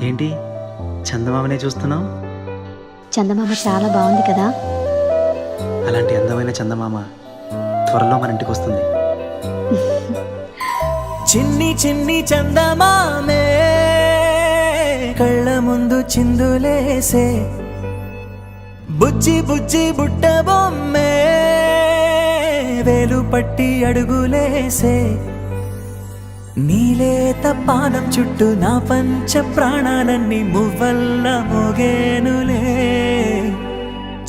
ఏంటి చందమామనే చూస్తున్నావు? చందమామ చాలా బాగుంది కదా. అలాంటి అందమైన చందమామ త్వరలో మన ఇంటికి వస్తుంది. చిన్ని చిన్ని చందమామే కళ్ళ ముందు చిందులేసే, బుజ్జి బుజ్జి బుట్ట బొమ్మే వేలు పట్టి అడుగులేసే, నీలేత పానం చుట్టూ నా పంచ ప్రాణాలన్నీ మువ్వల్ల మోగేనులే.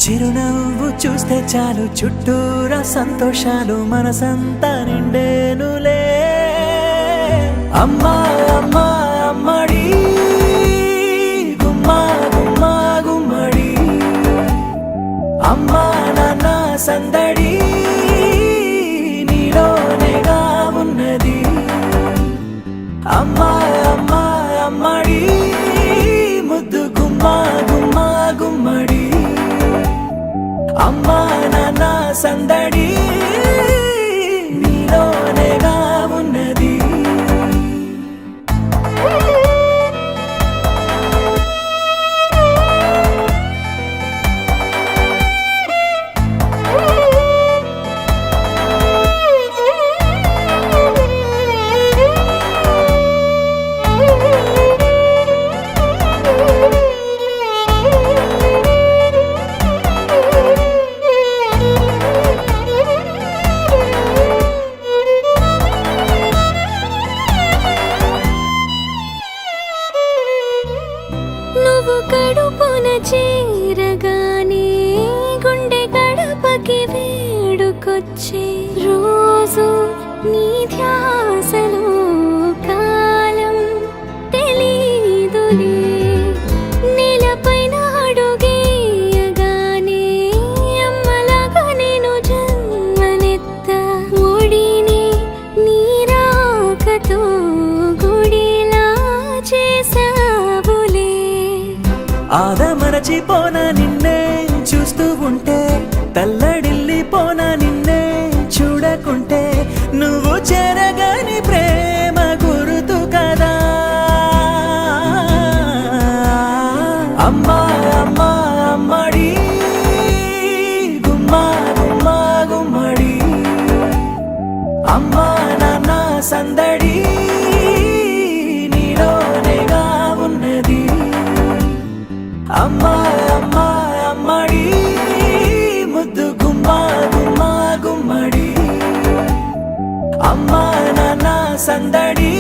చిరునవ్వు చూస్తే చాలు చుట్టూరా సంతోషాలు మనసంతా నిండేనులే. అమ్మా అమ్మా అమ్మడి గుమ్మా గుమ్మా గుమ్మడి, అమ్మా నాన్న సందడి నీలోనేగా ఉన్నది. అమ్మా అమ్మా అమ్మడి ముద్దు గుమ్మా గుమ్మా గుమ్మడి, అమ్మా నాన్న సందడి నీలోనేగా ఉన్నది. నువ్వు కడుపున చేరగానే గుండె గడపకి వేడుకొచ్చే, రోజు నీ ధ్యాసలో కాలం తెలీదులే. నేలపైన అడుగేయగానే అమ్మలాగా నేను జన్మనెత్త, ఒడిని నీ రాకతో గుడిలా చేసావులే. ఆదమరచిపోనా నిన్నే చూస్తూ ఉంటే, తల్లడిల్లిపోనా నిన్నే చూడకుంటే, నువ్వు చెరగని ప్రేమ గురుతు కదా. అమ్మా అమ్మా అమ్మడి గుమ్మా గుమ్మా గుమ్మడి, అమ్మా నాన్న సందడి నీలోనేగా ఉన్నది. అమ్మా అమ్మా అమ్మడి ముద్దు గుమ్మా గుమ్మా గుమ్మడి, అమ్మా నాన్న సందడి